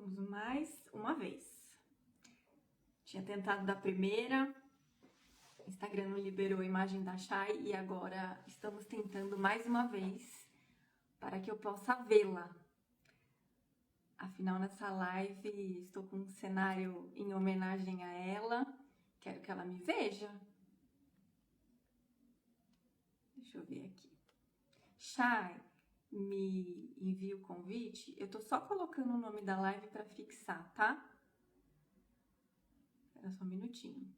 Vamos mais uma vez. Tinha tentado da primeira, o Instagram não liberou a imagem da Chay e agora estamos tentando mais uma vez para que eu possa vê-la. Afinal, nessa live estou com um cenário em homenagem a ela. Quero que ela me veja. Deixa eu ver aqui. Chay, me envia o convite. Eu tô só colocando o nome da live para fixar, tá? Espera só um minutinho.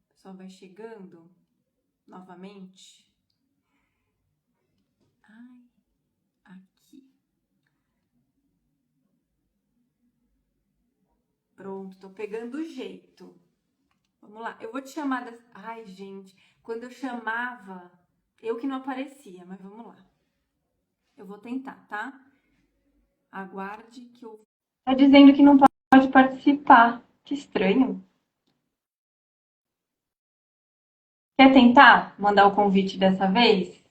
O pessoal vai chegando novamente. Ai, aqui. Pronto, tô pegando o jeito. Vamos lá, eu vou te chamar das... Ai, gente, quando eu chamava, eu que não aparecia, mas vamos lá. Eu vou tentar, tá? Aguarde que eu... Tá dizendo que não pode participar. Que estranho. Quer tentar mandar o convite dessa vez?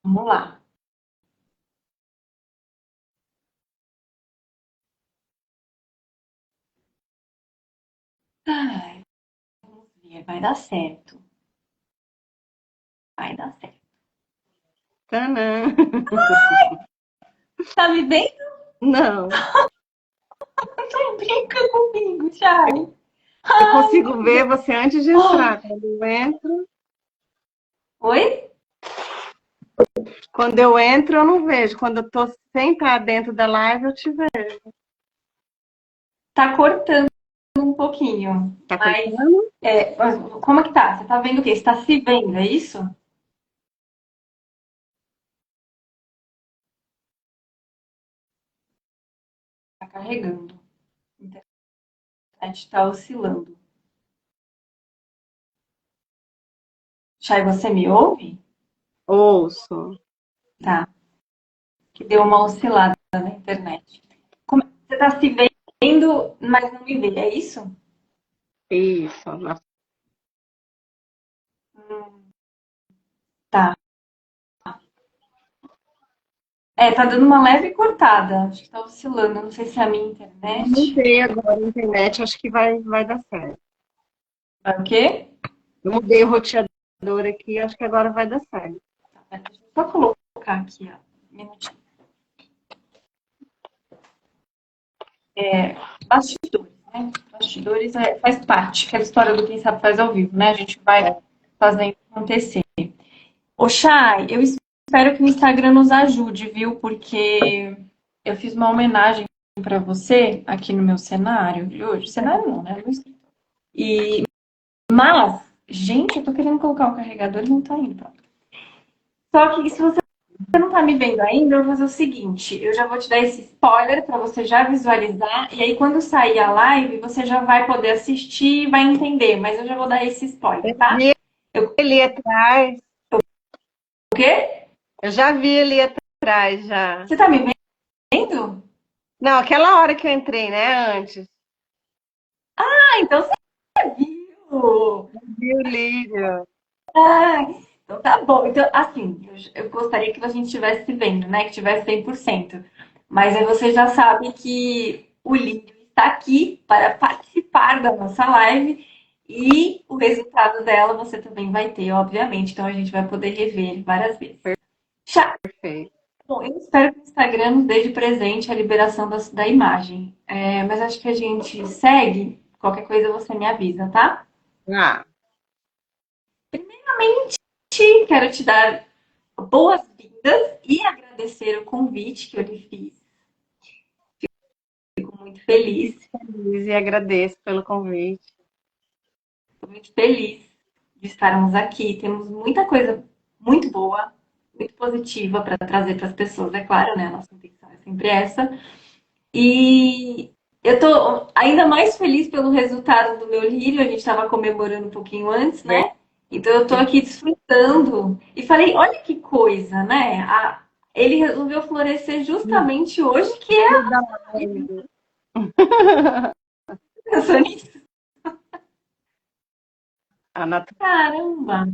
Vamos lá. Ai, vamos ver, vai dar certo. Vai dar certo. Tanã. Tá me vendo? Não, Não brinca comigo, Chay. eu consigo ver você antes de entrar. Oi? Quando eu entro, eu não vejo. Quando eu tô sem estar dentro da live, eu te vejo. Tá cortando um pouquinho. Tá Mas, cortando? como é que tá? Você tá vendo o quê? Você tá se vendo, é isso? Tá carregando. A internet tá oscilando. Chay, você me ouve? Ouço. Tá. Que deu uma oscilada na internet. Você tá se vendo, mas não me vê, é isso? Isso. Tá. Tá dando uma leve cortada. Acho que tá oscilando. Não sei se é a minha Eu internet. mudei agora a internet, acho que vai dar certo. Vai o quê? Eu mudei o roteador aqui, acho que agora vai dar certo. Deixa eu só colocar aqui, ó. Um minutinho. Bastidores, né? Bastidores faz parte, aquela história do quem sabe faz ao vivo, né? A gente vai fazendo acontecer. Ô, Chay, eu espero que o Instagram nos ajude, viu? Porque eu fiz uma homenagem para você aqui no meu cenário de hoje. Cenário não, né? E, mas, gente, eu tô querendo colocar o carregador e não tá indo. Pronto. Só que se você não tá me vendo ainda, eu vou fazer o seguinte: eu já vou te dar esse spoiler para você já visualizar. E aí, quando sair a live, você já vai poder assistir e vai entender. Mas eu já vou dar esse spoiler, Eu tá? vi ele atrás. O quê? Eu já vi ele atrás, já. Você tá me vendo? Não, aquela hora que eu entrei, né? Antes. Ah, então você viu! Vi o Lírio. Ah, então tá bom. Então, assim, eu gostaria que a gente estivesse se vendo, né? Que tivesse 100%. Mas aí você já sabe que o Lírio está aqui para participar da nossa live e o resultado dela você também vai ter, obviamente. Então a gente vai poder rever várias vezes. Tchau. Perfeito. Bom, eu espero que o Instagram nos dê de presente a liberação da imagem. Mas acho que a gente segue. Qualquer coisa você me avisa, tá? Ah, Quero te dar boas-vindas e agradecer o convite que eu lhe fiz. Fico muito feliz, feliz e agradeço pelo convite. fico muito feliz de estarmos aqui. Temos muita coisa muito boa, muito positiva para trazer para as pessoas, é claro, né? A nossa intenção é sempre essa. E eu tô ainda mais feliz pelo resultado do meu lírio. A gente estava comemorando um pouquinho antes, né? Então eu tô aqui desfrutando. E falei, olha que coisa, né? Ele resolveu florescer justamente hoje, que é a pensou nisso. A natureza, Caramba!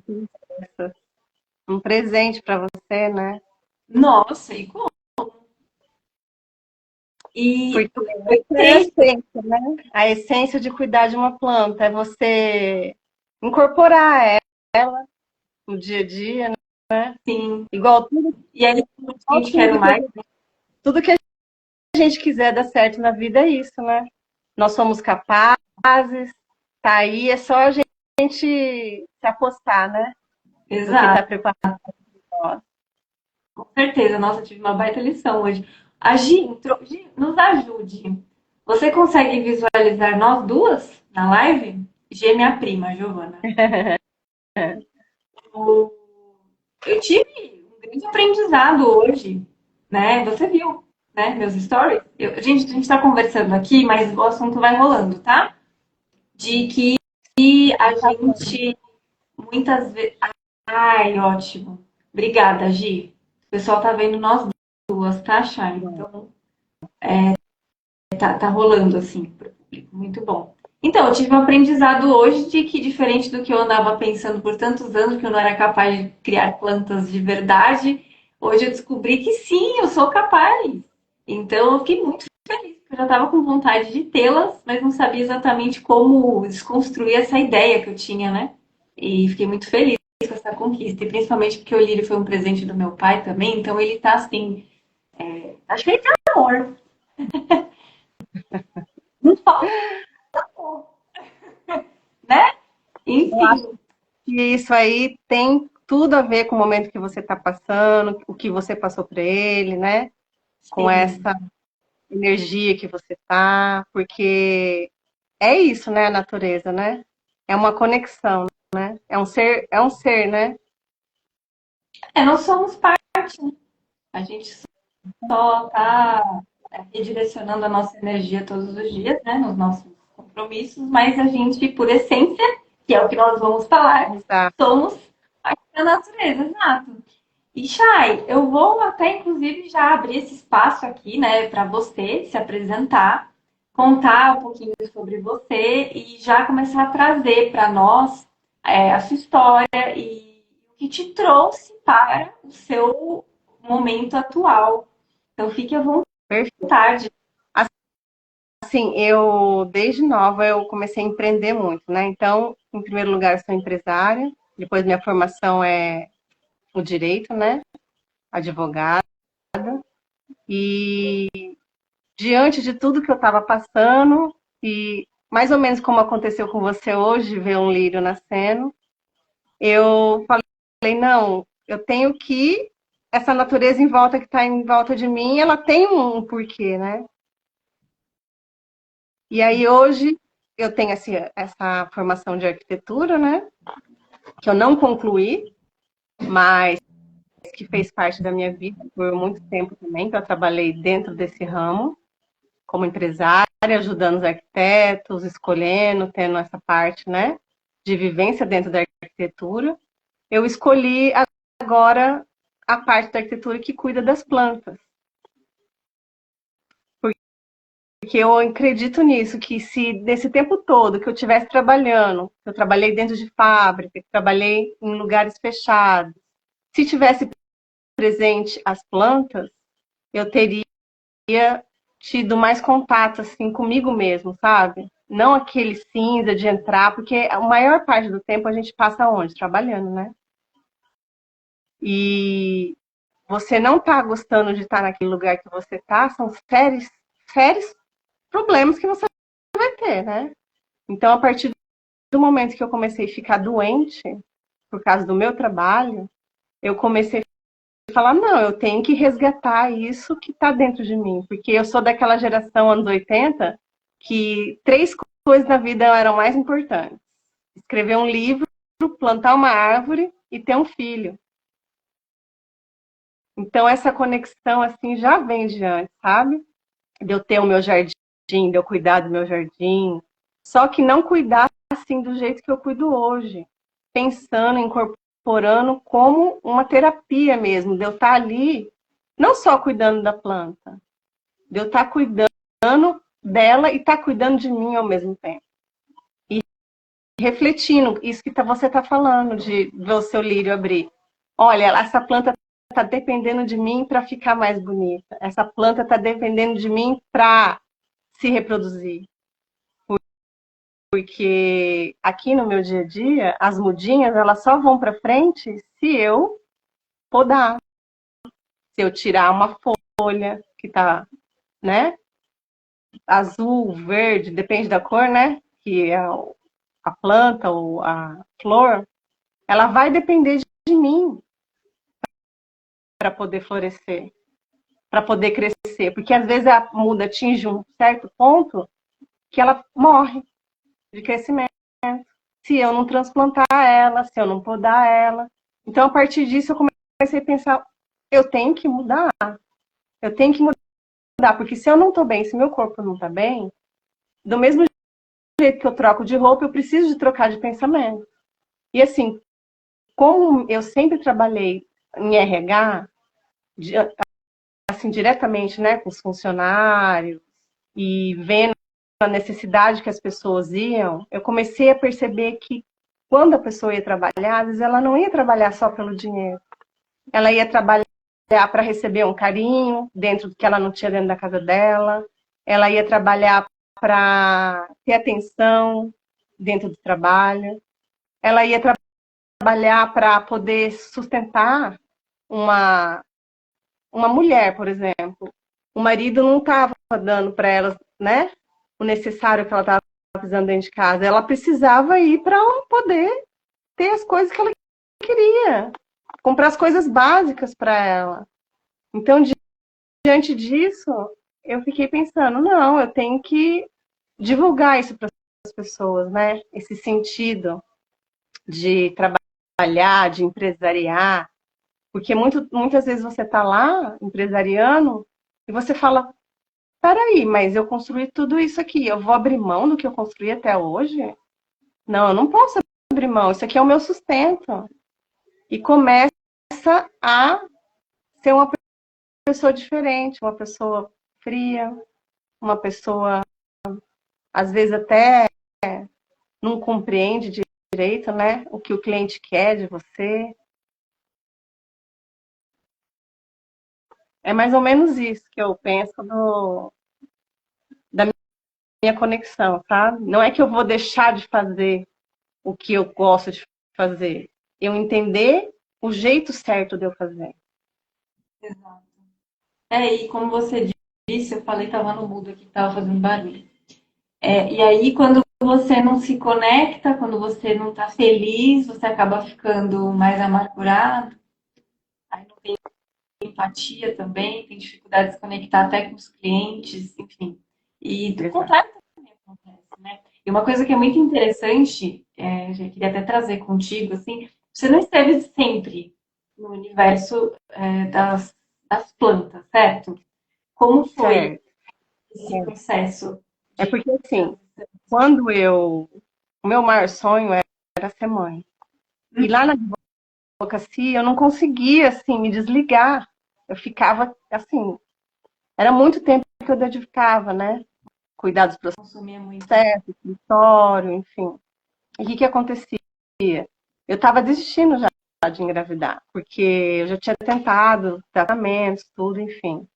um presente para você, né? Nossa, e como? E Porque foi essa é a incrível, essência, né? A essência de cuidar de uma planta é você incorporar ela no dia a dia, né? sim. Igual E aí, a gente quer mais. tudo que a gente quiser dar certo na vida é isso, né? Nós somos capazes, tá aí, é só a gente se apostar, né? No que Exato, está preparado para nós. com certeza. Nossa, eu tive uma baita lição hoje. A Gi, Gi, nos ajude. Você consegue visualizar nós duas na live? Gi é minha prima, Giovana. O- Eu tive um grande aprendizado hoje, né? Você viu, né? Meus stories. A gente está conversando aqui, mas o assunto vai rolando, tá? De que a gente muitas vezes. Ai, ótimo. Obrigada, Gi. O pessoal tá vendo nós duas, tá, Chay? Então, tá rolando assim pro público. Muito bom. Então, eu tive um aprendizado hoje de que, diferente do que eu andava pensando por tantos anos, que eu não era capaz de criar plantas de verdade, hoje eu descobri que sim, eu sou capaz. Então, eu fiquei muito feliz, porque eu já estava com vontade de tê-las, mas não sabia exatamente como desconstruir essa ideia que eu tinha, né? E fiquei muito feliz com essa conquista, e principalmente porque o lírio foi um presente do meu pai também, então ele tá assim, acho que ele tem amor. Não falta, né? Eu acho Enfim, que isso aí tem tudo a ver com o momento que você está passando, o que você passou para ele, né? Com sim. essa energia que você tá, porque é isso, né, a natureza, né? É uma conexão, né? É um ser, né? Nós somos parte, a gente só está redirecionando a nossa energia todos os dias, né, nos nossos compromissos, mas a gente, por essência, que é o que nós vamos falar, Exato. somos parte da natureza, exato. E Chay, eu vou até inclusive já abrir esse espaço aqui, né, para você se apresentar, contar um pouquinho sobre você e já começar a trazer para nós a sua história e o que te trouxe para o seu momento atual. Então fique à Perfeito. vontade. Assim, eu desde nova eu comecei a empreender muito, né? Então, em primeiro lugar, eu sou empresária, depois minha formação é o direito, né? Advogada. E diante de tudo que eu estava passando, e mais ou menos como aconteceu com você hoje, ver um lírio nascendo, eu falei, não, eu tenho que. Essa natureza em volta que está em volta de mim, ela tem um porquê, né? E aí hoje eu tenho assim, essa formação de arquitetura, né? Que eu não concluí, mas que fez parte da minha vida por muito tempo também, que eu trabalhei dentro desse ramo, como empresária, ajudando os arquitetos, escolhendo, tendo essa parte, né, de vivência dentro da arquitetura. Eu escolhi agora a parte da arquitetura que cuida das plantas, porque eu acredito nisso, que se nesse tempo todo que eu estivesse trabalhando, eu trabalhei dentro de fábrica, trabalhei em lugares fechados, se tivesse presente as plantas, eu teria tido mais contato assim comigo mesmo, sabe? Não aquele cinza de entrar, porque a maior parte do tempo a gente passa onde? Trabalhando, né? E você não tá gostando de estar naquele lugar que você tá, são sérios problemas que você vai ter, né? Então, a partir do momento que eu comecei a ficar doente por causa do meu trabalho, eu comecei a falar, não, eu tenho que resgatar isso que está dentro de mim, porque eu sou daquela geração anos 80 que três coisas na vida eram mais importantes: escrever um livro, plantar uma árvore e ter um filho. Então essa conexão assim já vem de antes, sabe? De eu ter o meu jardim, de eu cuidar do meu jardim, só que não cuidar assim do jeito que eu cuido hoje, pensando, incorporando como uma terapia mesmo, de eu estar ali não só cuidando da planta, de eu estar cuidando dela e estar cuidando de mim ao mesmo tempo. refletindo isso que você está falando, de ver o seu lírio abrir. Olha, essa planta está dependendo de mim para ficar mais bonita. Essa planta está dependendo de mim para se reproduzir. Porque aqui no meu dia a dia, as mudinhas, elas só vão para frente se eu podar. Se eu tirar uma folha que está, né, azul, verde, depende da cor, né, que é a planta ou a flor, ela vai depender de mim para poder florescer, para poder crescer. Porque às vezes a muda atinge um certo ponto que ela morre de crescimento. Se eu não transplantar ela, se eu não podar ela. Então, a partir disso, eu comecei a pensar, eu tenho que mudar. Eu tenho que mudar, porque se eu não estou bem, se meu corpo não está bem, do mesmo jeito que eu troco de roupa, eu preciso de trocar de pensamento. E assim, como eu sempre trabalhei em RH, assim, diretamente, né, com os funcionários, e vendo a necessidade que as pessoas iam, eu comecei a perceber que quando a pessoa ia trabalhar, às vezes ela não ia trabalhar só pelo dinheiro. Ela ia trabalhar para receber um carinho dentro do que ela não tinha dentro da casa dela. Ela ia trabalhar para ter atenção dentro do trabalho. Ela ia trabalhar para poder sustentar uma mulher, por exemplo. O marido não estava dando para ela, né, o necessário que ela estava precisando dentro de casa. Ela precisava ir para poder ter as coisas que ela queria, comprar as coisas básicas para ela. Então, diante disso, eu fiquei pensando, não, eu tenho que divulgar isso para as pessoas, né? Esse sentido de trabalhar, de empresariar, porque muitas vezes você está lá, empresariando, e você fala, peraí, mas eu construí tudo isso aqui, eu vou abrir mão do que eu construí até hoje? Não, eu não posso abrir mão, isso aqui é o meu sustento. E começa a ser uma pessoa diferente, uma pessoa fria, uma pessoa, às vezes, até não compreende direito, né, o que o cliente quer de você. É mais ou menos isso que eu penso da minha conexão, sabe? Não é que eu vou deixar de fazer o que eu gosto de fazer. Eu entender o jeito certo de eu fazer. Exato. E como você disse, eu falei, tava no mudo aqui, tava fazendo barulho. E aí, quando você não se conecta, quando você não tá feliz, você acaba ficando mais amargurado, aí não tem empatia também, tem dificuldade de se conectar até com os clientes, enfim. E do contrário também acontece, né? E uma coisa que é muito interessante, já queria até trazer contigo, assim, você não esteve sempre no universo das plantas, certo? Como foi Certo. esse processo? É porque, assim, quando o meu maior sonho era ser mãe. E lá na advocacia eu não conseguia, assim, me desligar. Eu ficava, assim, era muito tempo que eu dedicava, né? Cuidar dos Consumia muito. processos, escritório, enfim. E o que acontecia? Eu estava desistindo já de engravidar, porque eu já tinha tentado tratamentos, tudo, enfim.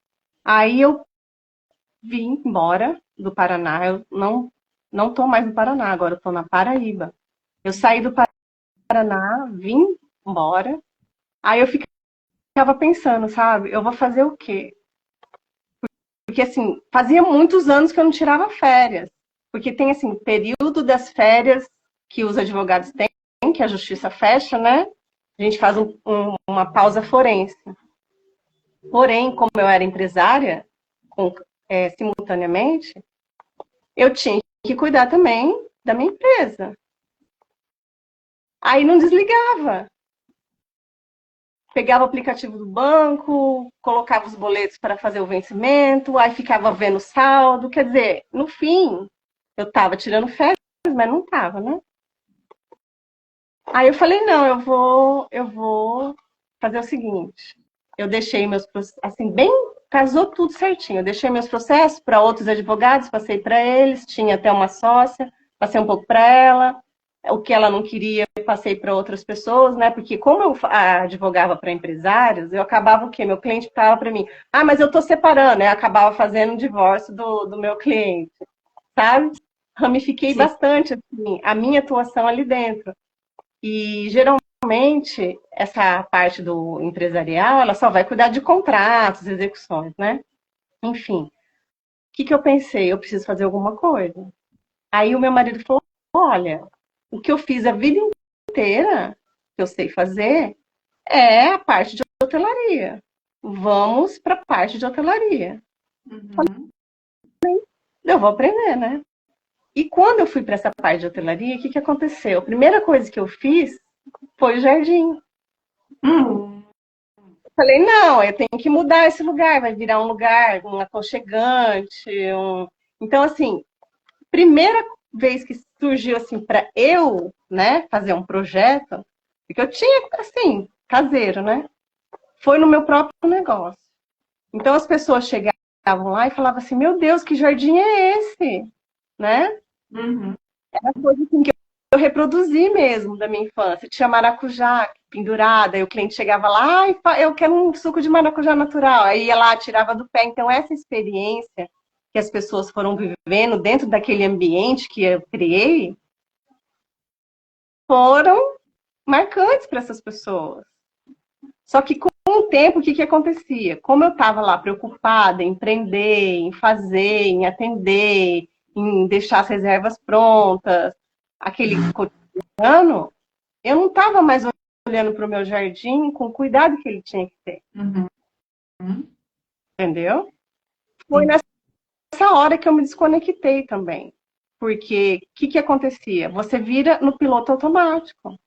Aí eu vim embora do Paraná, eu não estou mais no Paraná, agora eu estou na Paraíba. Eu saí do Paraná, vim embora, aí eu ficava pensando, sabe, eu vou fazer o quê? Porque, assim, fazia muitos anos que eu não tirava férias. Porque tem, assim, período das férias que os advogados têm, que a justiça fecha, né? A gente faz uma pausa forense. Porém, como eu era empresária, simultaneamente, eu tinha que cuidar também da minha empresa. Aí não desligava. Pegava o aplicativo do banco, colocava os boletos para fazer o vencimento, aí ficava vendo o saldo. Quer dizer, no fim, eu estava tirando férias, mas não estava, né? Aí eu falei, não, eu vou fazer o seguinte. Eu deixei meus processos, assim, bem, casou tudo certinho. Eu deixei meus processos para outros advogados, passei para eles, tinha até uma sócia, passei um pouco para ela. o que ela não queria, eu passei para outras pessoas, né? Porque como eu advogava para empresários, eu acabava o quê? Meu cliente falava para mim, ah, mas eu estou separando, eu acabava fazendo um divórcio do meu cliente, sabe? Ramifiquei Sim. bastante assim, a minha atuação ali dentro. E geralmente essa parte do empresarial, ela só vai cuidar de contratos, execuções, né? Enfim, o que eu pensei? Eu preciso fazer alguma coisa. Aí o meu marido falou: olha, o que eu fiz a vida inteira, que eu sei fazer, é a parte de hotelaria. Vamos para a parte de hotelaria. Uhum. Eu vou aprender, né? E quando eu fui para essa parte de hotelaria, o que aconteceu? A primeira coisa que eu fiz foi o jardim. Hum. Falei, não, eu tenho que mudar esse lugar, vai virar um lugar, um aconchegante. Então, assim, primeira vez que surgiu assim para eu, né, fazer um projeto, porque eu tinha assim, caseiro, né? Foi no meu próprio negócio. Então as pessoas chegavam lá e falavam assim: "Meu Deus, que jardim é esse?", né? Uhum. Era coisa assim que eu reproduzi mesmo da minha infância. Tinha maracujá pendurada, aí o cliente chegava lá, eu quero um suco de maracujá natural. Aí ia lá, tirava do pé. Então essa experiência que as pessoas foram vivendo dentro daquele ambiente que eu criei, foram marcantes para essas pessoas. Só que com o tempo, o que acontecia? Como eu estava lá preocupada em empreender, em fazer, em atender, em deixar as reservas prontas, aquele cotidiano, eu não estava mais olhando para o meu jardim com o cuidado que ele tinha que ter, Uhum. entendeu? Foi Sim. nessa hora que eu me desconectei também. Porque o que acontecia? Você vira no piloto automático.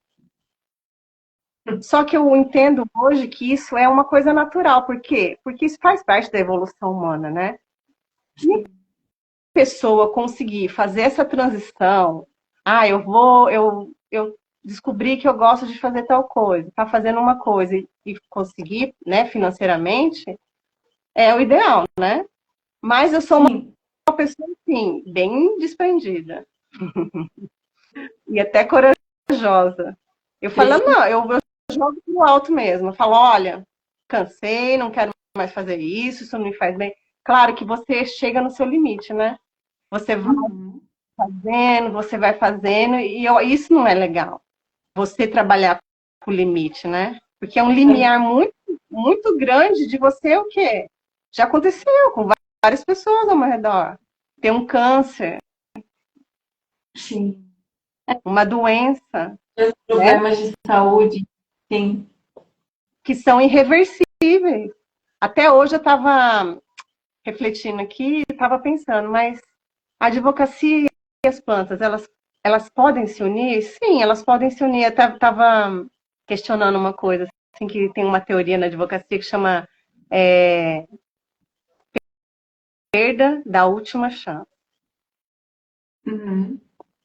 Só que eu entendo hoje que isso é uma coisa natural. Por quê? Porque isso faz parte da evolução humana, né? E a pessoa conseguir fazer essa transição, eu descobri que eu gosto de fazer tal coisa, tá fazendo uma coisa e conseguir, né, financeiramente, é o ideal, né? Mas eu sou Sim. uma pessoa, assim, bem desprendida e até corajosa. Eu falo, Sim. não, eu jogo pro alto mesmo. Eu falo, olha, cansei, não quero mais fazer isso não me faz bem. Claro que você chega no seu limite, né? Você vai Uhum. fazendo, você vai fazendo, isso não é legal. Você trabalhar com o limite, né? Porque é um limiar muito, muito grande de você o quê? Já aconteceu com várias pessoas ao meu redor. Ter um câncer, Sim. uma doença, Os né? problemas de saúde. Sim. Que são irreversíveis. Até hoje eu estava refletindo aqui, estava pensando, mas a advocacia e as plantas, elas podem se unir? Sim, elas podem se unir. Eu estava questionando uma coisa, assim, que tem uma teoria na advocacia que chama é, perda da última chance. Uhum.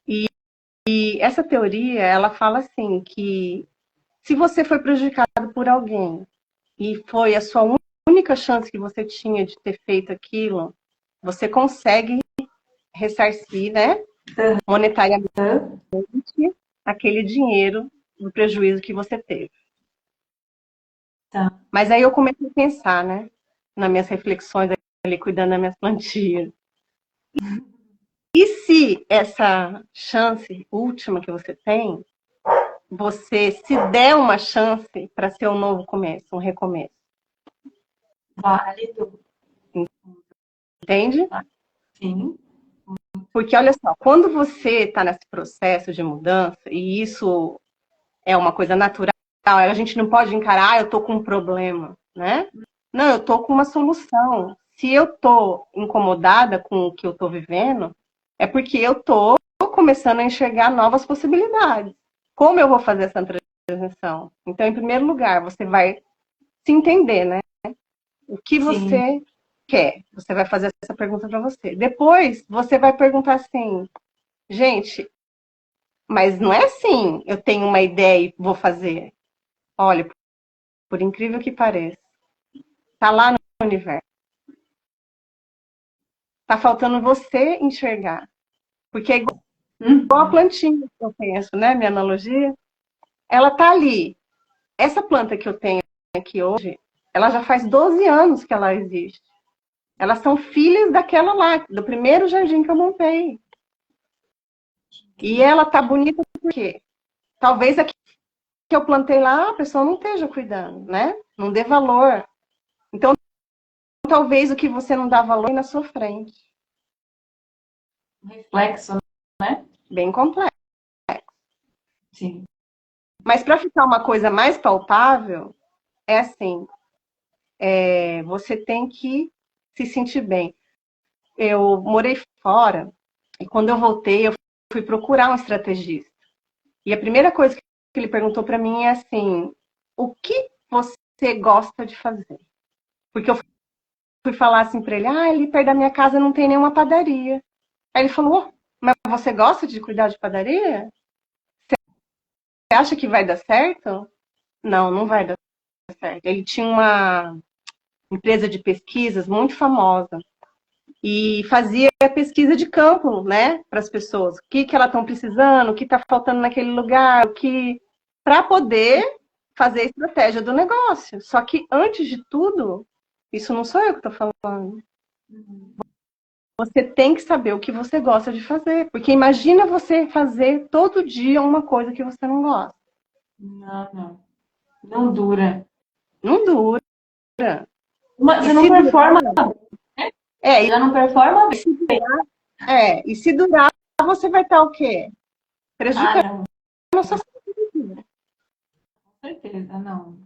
E essa teoria, ela fala assim, que se você foi prejudicado por alguém e foi a sua única chance que você tinha de ter feito aquilo, você consegue ressarcir, né, monetariamente Uhum. aquele dinheiro do prejuízo que você teve. Tá. Mas aí eu comecei a pensar, né, nas minhas reflexões ali, cuidando das minhas plantinhas. E se essa chance última que você tem, você se der uma chance para ser um novo começo, um recomeço, Válido. entende? Sim. Porque olha só, quando você está nesse processo de mudança, e isso é uma coisa natural, a gente não pode encarar, eu estou com um problema, né? Não, eu estou com uma solução. Se eu estou incomodada com o que eu estou vivendo, é porque eu estou começando a enxergar novas possibilidades. Como eu vou fazer essa transição? Então, em primeiro lugar, você vai se entender, né? O que Sim. você quer? Você vai fazer essa pergunta para você. Depois, você vai perguntar assim, gente, mas não é assim, eu tenho uma ideia e vou fazer. Olha, por incrível que pareça, tá lá no universo. Tá faltando você enxergar. Porque é igual igual a plantinha que eu penso, né? Minha analogia. Ela tá ali. Essa planta que eu tenho aqui hoje, ela já faz 12 anos que ela existe. Elas são filhas daquela lá, do primeiro jardim que eu montei. E ela tá bonita por quê? Talvez aqui que eu plantei lá, a pessoa não esteja cuidando, né? Não dê valor. Então, talvez o que você não dá valor é na sua frente. Reflexo, né? Bem complexo. Sim. Mas para ficar uma coisa mais palpável, é assim, você tem que se sentir bem. Eu morei fora e quando eu voltei, eu fui procurar um estrategista. E a primeira coisa que ele perguntou para mim é assim, o que você gosta de fazer? Porque eu fui falar assim para ele, ali perto da minha casa não tem nenhuma padaria. Aí ele falou, mas você gosta de cuidar de padaria? Você acha que vai dar certo? Não, não vai dar certo. Ele tinha uma empresa de pesquisas muito famosa e fazia pesquisa de campo, né, para as pessoas. O que elas estão precisando, o que está faltando naquele lugar, o que para poder fazer a estratégia do negócio. Só que antes de tudo, isso não sou eu que estou falando. Você tem que saber o que você gosta de fazer, porque imagina você fazer todo dia uma coisa que você não gosta. Não, não. Não dura. Não dura. Você não performa, né? É, Já não performa bem. e se durar, você vai estar o quê? Ah, Prejudicando não. a sua saúde. Com certeza, não.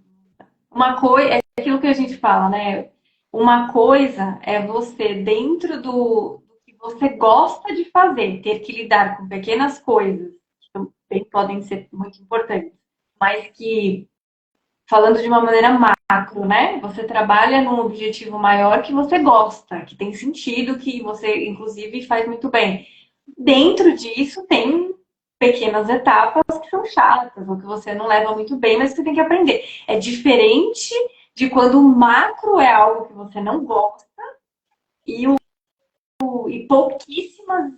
Uma coisa, é aquilo que a gente fala, né? Uma coisa é você, dentro do que você gosta de fazer, ter que lidar com pequenas coisas, que também podem ser muito importantes, mas que, falando de uma maneira macro, né? Você trabalha num objetivo maior que você gosta, que tem sentido, que você, inclusive, faz muito bem. Dentro disso, tem pequenas etapas que são chatas, ou que você não leva muito bem, mas que você tem que aprender. É diferente de quando o macro é algo que você não gosta e, e pouquíssimas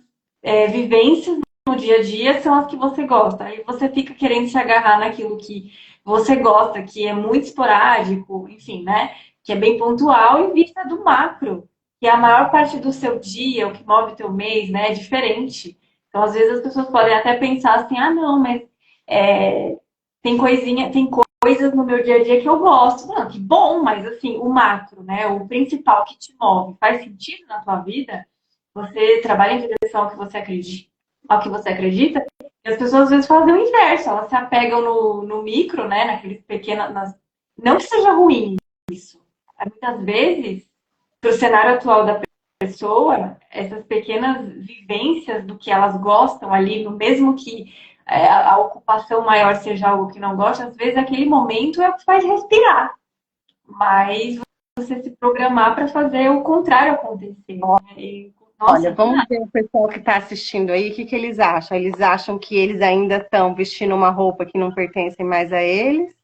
vivências no dia a dia são as que você gosta. Aí você fica querendo se agarrar naquilo que você gosta, que é muito esporádico, enfim, né? Que é bem pontual, em vista do macro, que é a maior parte do seu dia, o que move o teu mês, né? É diferente. Então, às vezes, as pessoas podem até pensar assim, ah, não, mas tem coisinha, tem coisas no meu dia a dia que eu gosto. Não, que bom, mas assim, o macro, né? O principal que te move, faz sentido na tua vida? Você trabalha em direção ao que você acredita, e as pessoas às vezes fazem o inverso, elas se apegam no micro, né? Naqueles pequenos. Não que seja ruim isso. Muitas vezes, para o cenário atual da pessoa, essas pequenas vivências do que elas gostam ali, no mesmo que a ocupação maior seja algo que não gosta, às vezes aquele momento é o que faz respirar. Mas você se programar para fazer o contrário acontecer. Né? E, Olha, nossa, vamos ver o pessoal que está assistindo aí, o que eles acham? Eles acham que eles ainda estão vestindo uma roupa que não pertence mais a eles?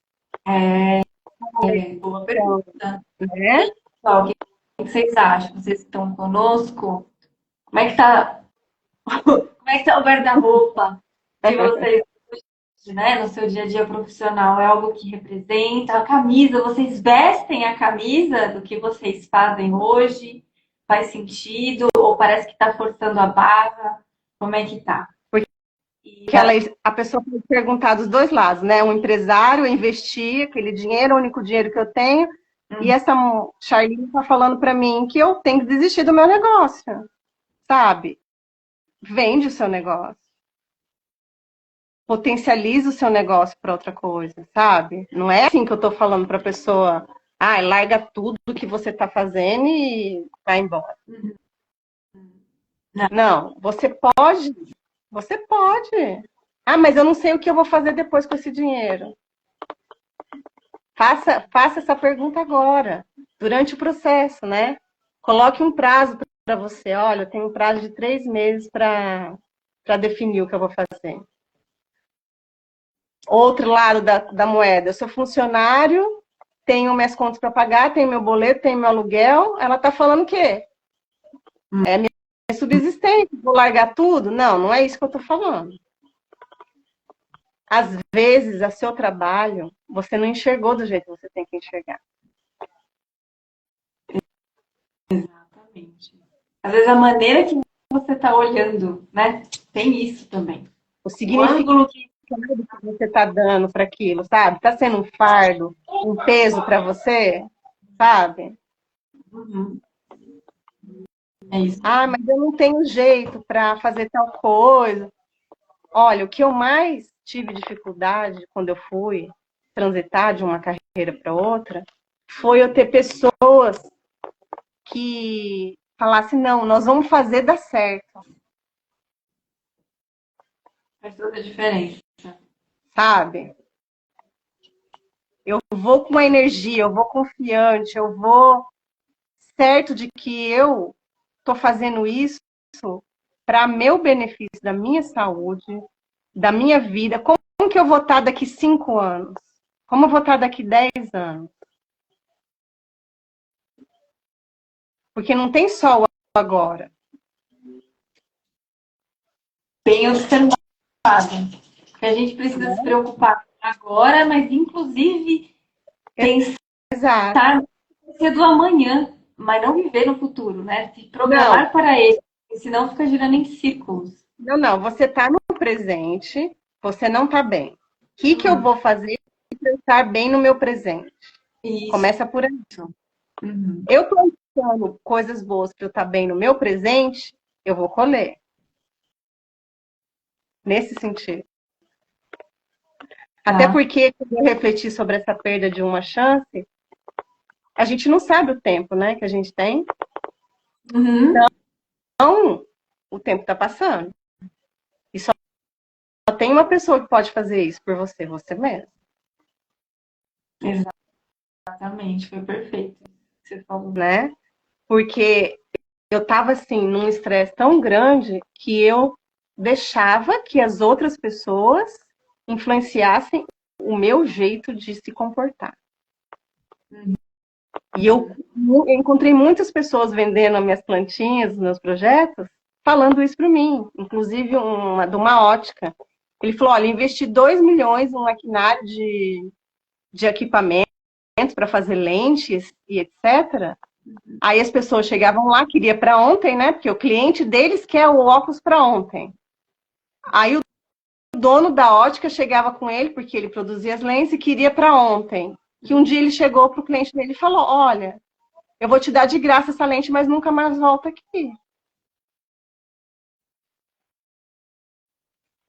boa pergunta. Né? Pessoal, o que vocês acham? Vocês estão conosco? Como é que tá, como é que tá o guarda-roupa de vocês, né, no seu dia a dia profissional? É algo que representa a camisa? Vocês vestem a camisa do que vocês fazem hoje? Faz sentido? Ou parece que está forçando a barra? Como é que tá? Porque a pessoa pode perguntar dos dois lados, né? Um empresário, eu investi aquele dinheiro, é o único dinheiro que eu tenho, e essa Charlene está falando para mim que eu tenho que desistir do meu negócio, sabe? Vende o seu negócio. Potencializa o seu negócio para outra coisa, sabe? Não é assim que eu estou falando para a pessoa, larga tudo que você está fazendo e vai embora. Não, você pode. Mas eu não sei o que eu vou fazer depois com esse dinheiro. Faça essa pergunta agora, durante o processo, né? Coloque um prazo para você. Olha, eu tenho um prazo de 3 meses para definir o que eu vou fazer. Outro lado da moeda, eu sou funcionário, tenho minhas contas para pagar, tenho meu boleto, tenho meu aluguel. Ela está falando o quê? É minha subsistência, vou largar tudo? Não, não é isso que eu tô falando. Às vezes, o seu trabalho, você não enxergou do jeito que você tem que enxergar. Exatamente. Às vezes a maneira que você está olhando, né? Tem isso também. O O significado ângulo que. que você está dando para aquilo, sabe? Está sendo um fardo, um peso para você, sabe? Uhum. É isso. Ah, mas eu não tenho jeito para fazer tal coisa. Olha, o que eu mais tive dificuldade quando eu fui transitar de uma carreira para outra foi eu ter pessoas que falassem, não, nós vamos fazer dar certo, Faz toda a diferença. sabe? Eu vou com uma energia, eu vou confiante, eu vou certo de que eu estou fazendo isso para meu benefício, da minha saúde, da minha vida. Como que eu vou estar daqui 5 anos? Como eu vou estar daqui 10 anos? Porque não tem só o agora. Bem observado. Porque a gente precisa se preocupar agora, mas inclusive pensar Exato. do amanhã, mas não viver no futuro, né? Se Não, programar para ele, senão fica girando em círculos. não. Você está no presente, você não está bem. O que eu vou fazer para estar bem no meu presente? Isso. Começa por aí. Uhum. Eu plantando coisas boas para eu estar bem no meu presente, eu vou colher. Nesse sentido. Até Tá. porque, quando eu refleti sobre essa perda de uma chance, a gente não sabe o tempo, né, que a gente tem. Uhum. Então, o tempo está passando. E só tem uma pessoa que pode fazer isso por você, você mesmo. Exatamente, foi perfeito. Você falou. Né? Porque eu estava assim num estresse tão grande que eu deixava que as outras pessoas influenciassem o meu jeito de se comportar. E eu encontrei muitas pessoas vendendo as minhas plantinhas, os meus projetos, falando isso para mim, inclusive de uma ótica. Ele falou: olha, investi 2 milhões em um maquinário de equipamentos para fazer lentes e etc. Aí as pessoas chegavam lá, queria para ontem, né? Porque o cliente deles quer o óculos para ontem. Aí o dono da ótica chegava com ele, porque ele produzia as lentes e queria para ontem. Que um dia ele chegou para o cliente dele e falou: olha, eu vou te dar de graça essa lente, mas nunca mais volta aqui.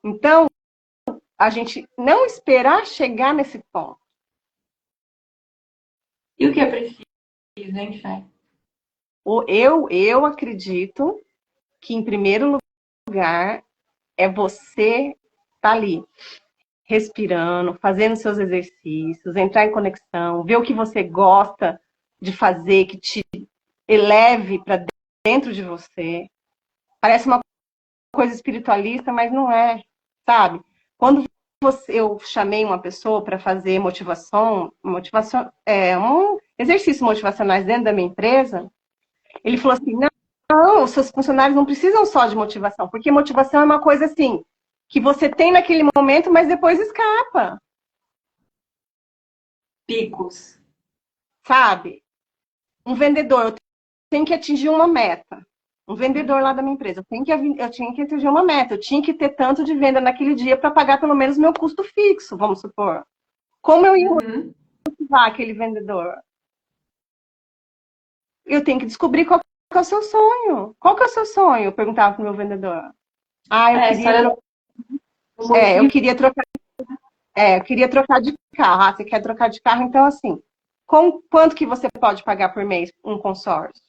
Então, a gente não esperar chegar nesse ponto. E o que é preciso, hein, Chay? Eu acredito que, em primeiro lugar, é você estar tá ali, respirando, fazendo seus exercícios, entrar em conexão, ver o que você gosta de fazer, que te eleve para dentro de você. Parece uma coisa espiritualista, mas não é, sabe? Quando eu chamei uma pessoa para fazer motivação um exercício motivacionais dentro da minha empresa, ele falou assim: não, os seus funcionários não precisam só de motivação, porque motivação é uma coisa assim que você tem naquele momento, mas depois escapa. Picos. Sabe? Um vendedor, eu tenho que atingir uma meta. Um vendedor lá da minha empresa, eu tinha que atingir uma meta, eu tinha que ter tanto de venda naquele dia para pagar pelo menos meu custo fixo, vamos supor. Como eu ia motivar aquele vendedor? Eu tenho que descobrir qual que é o seu sonho. Qual que é o seu sonho? Eu perguntava para o meu vendedor. Ah, eu queria trocar. Eu queria trocar de carro. Ah, você quer trocar de carro? Então, assim, quanto que você pode pagar por mês um consórcio?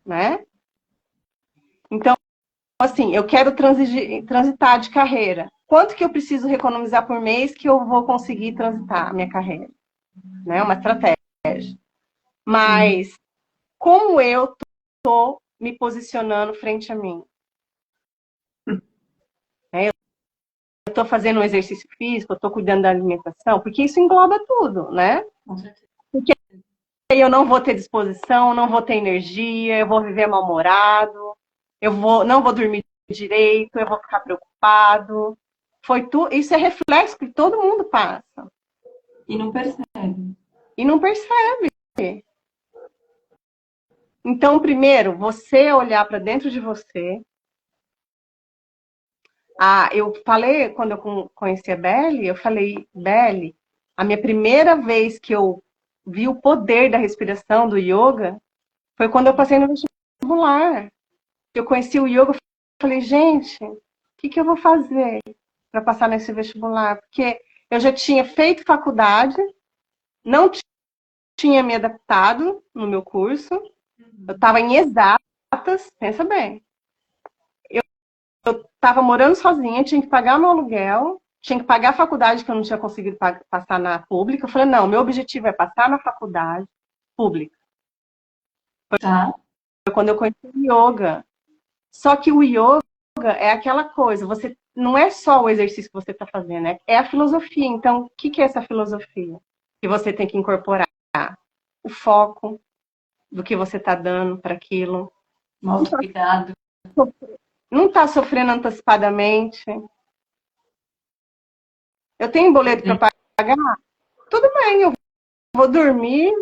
Né? Então, assim, eu quero transitar de carreira. Quanto que eu preciso economizar por mês que eu vou conseguir transitar a minha carreira? Né? Uma estratégia. Mas como eu estou me posicionando frente a mim? Eu estou fazendo um exercício físico, eu estou cuidando da alimentação, porque isso engloba tudo, né? Com certeza. Porque eu não vou ter disposição, não vou ter energia, eu vou viver mal-humorado. não vou dormir direito, eu vou ficar preocupado. Isso é reflexo que todo mundo passa. E não percebe. E não percebe. Então, primeiro, você olhar para dentro de você. Eu falei, quando eu conheci a Belle, eu falei, Belle, a minha primeira vez que eu vi o poder da respiração, do yoga, foi quando eu passei no vestibular. Eu conheci o yoga, eu falei, gente, o que eu vou fazer para passar nesse vestibular? Porque eu já tinha feito faculdade, não tinha me adaptado no meu curso, eu estava em exatas, pensa bem. Eu estava morando sozinha, tinha que pagar meu aluguel, tinha que pagar a faculdade que eu não tinha conseguido passar na pública. Eu falei, não, meu objetivo é passar na faculdade pública. Tá. Foi quando eu conheci o yoga. Só que o yoga é aquela coisa, você não é só o exercício que você está fazendo, é a filosofia. Então, o que é essa filosofia? Que você tem que incorporar o foco do que você está dando para aquilo. Muito cuidado. Não está sofrendo antecipadamente. Eu tenho boleto para pagar? Tudo bem, eu vou dormir,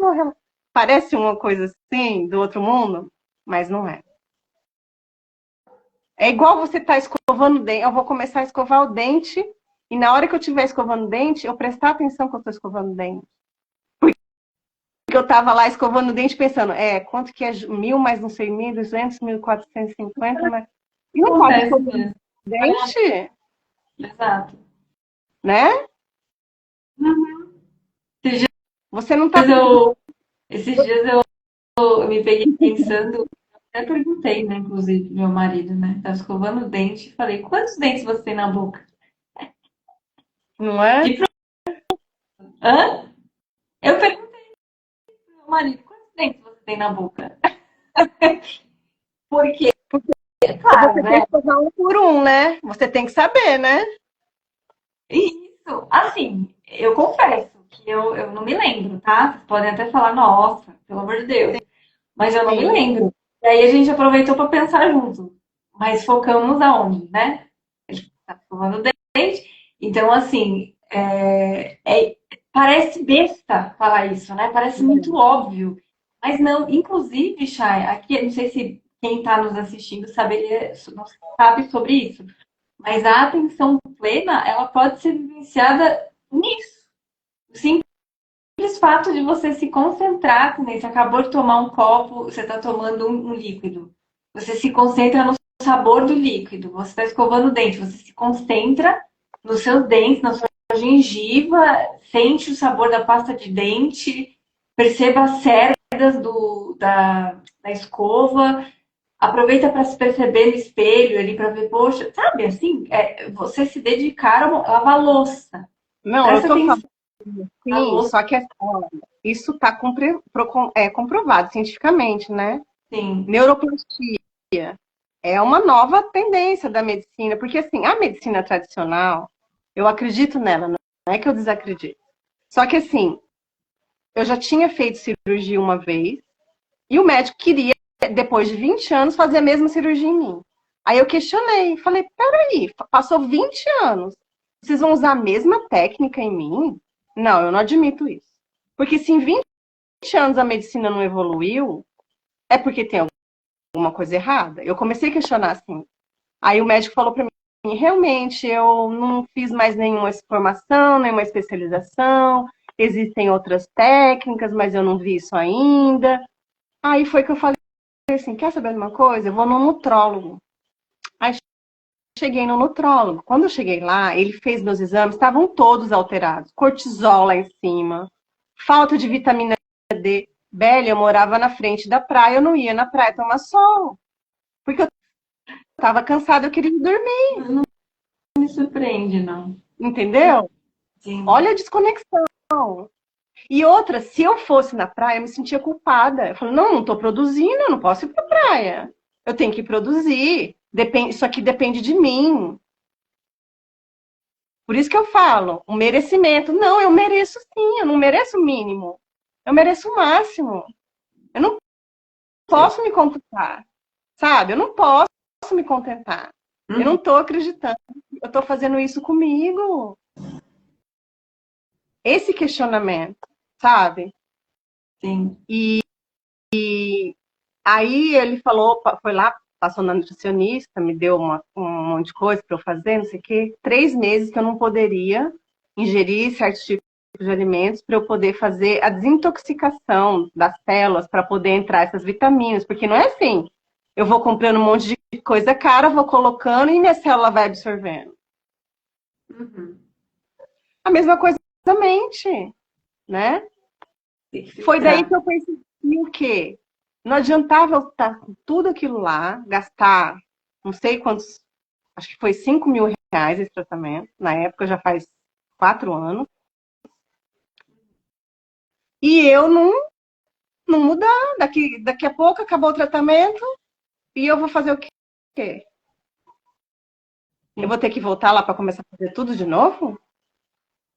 parece uma coisa assim, do outro mundo, mas não é. É igual você tá escovando o dente, eu vou começar a escovar o dente, e na hora que eu estiver escovando o dente, eu prestar atenção que eu tô escovando o dente. Porque eu tava lá escovando o dente pensando, quanto que é 1.000 mais não sei, 1.200, 1.450, mas... E não pode escovar o dente? Exato. Né? Uhum. Você não tá... Esses dias eu me peguei pensando, até perguntei, né, inclusive, pro meu marido, né? Tava escovando o dente e falei, quantos dentes você tem na boca? Não é? Hã? Eu perguntei pro meu marido, quantos dentes você tem na boca? Porque, claro, você né? tem que escovar um por um, né? Você tem que saber, né? Isso, assim, eu confesso que eu não me lembro, tá? Vocês podem até falar, nossa, pelo amor de Deus. Mas eu não me Sim. lembro. E aí a gente aproveitou para pensar junto. Mas focamos aonde, né? A gente tá escovando o dente. Então, assim, parece besta falar isso, né? Parece muito óbvio. Mas não, inclusive, Chay, aqui, não sei se quem está nos assistindo não sabe sobre isso, mas a atenção plena, ela pode ser vivenciada nisso. Sim, simples fato de você se concentrar, que nem você acabou de tomar um copo, você está tomando um líquido. Você se concentra no sabor do líquido. Você está escovando o dente, você se concentra nos seus dentes, na sua gengiva, sente o sabor da pasta de dente, perceba as cerdas da escova, aproveita para se perceber no espelho ali para ver, poxa, sabe assim? Você se dedicar a lavar louça. Não, Presta eu tô atenção. falando, sim, só que olha, isso está comprovado cientificamente, né? Sim. Neuroplastia é uma nova tendência da medicina, porque assim, a medicina tradicional, eu acredito nela, não é que eu desacredito. Só que assim, eu já tinha feito cirurgia uma vez, e o médico queria, depois de 20 anos, fazer a mesma cirurgia em mim. Aí eu questionei, falei, peraí, passou 20 anos, vocês vão usar a mesma técnica em mim? Não, eu não admito isso. Porque se em 20 anos a medicina não evoluiu, é porque tem alguma coisa errada. Eu comecei a questionar assim. Aí o médico falou para mim, realmente, eu não fiz mais nenhuma formação, nenhuma especialização, existem outras técnicas, mas eu não vi isso ainda. Aí foi que eu falei assim, quer saber de uma coisa? Eu vou no nutrólogo. Aí cheguei no nutrólogo. Quando eu cheguei lá, ele fez meus exames, estavam todos alterados. Cortisol lá em cima, falta de vitamina D. Belle, eu morava na frente da praia, eu não ia na praia tomar sol. Porque eu estava cansada, eu queria dormir. Não me surpreende, não. Entendeu? Sim. Olha a desconexão. E outra, se eu fosse na praia, eu me sentia culpada. Eu falei, não estou produzindo, eu não posso ir para a praia. Eu tenho que produzir. Isso aqui depende de mim. Por isso que eu falo, o merecimento. Não, eu mereço sim, eu não mereço o mínimo. Eu mereço o máximo. Eu não posso me computar, sabe? Eu não posso me contentar. Eu não estou acreditando. Eu estou fazendo isso comigo. Esse questionamento, sabe? Sim. E aí ele falou, foi lá, passou na nutricionista, me deu um monte de coisa para eu fazer, não sei o quê. 3 meses que eu não poderia ingerir certos tipos de alimentos para eu poder fazer a desintoxicação das células, para poder entrar essas vitaminas. Porque não é assim, eu vou comprando um monte de coisa cara, vou colocando e minha célula vai absorvendo. Uhum. A mesma coisa da mente, né? Foi daí que eu percebi o quê? Não adiantava eu estar com tudo aquilo lá, gastar não sei quantos, acho que foi 5.000 reais esse tratamento, na época já faz 4 anos, e eu não mudar. Daqui a pouco acabou o tratamento e eu vou fazer o quê? Eu vou ter que voltar lá para começar a fazer tudo de novo?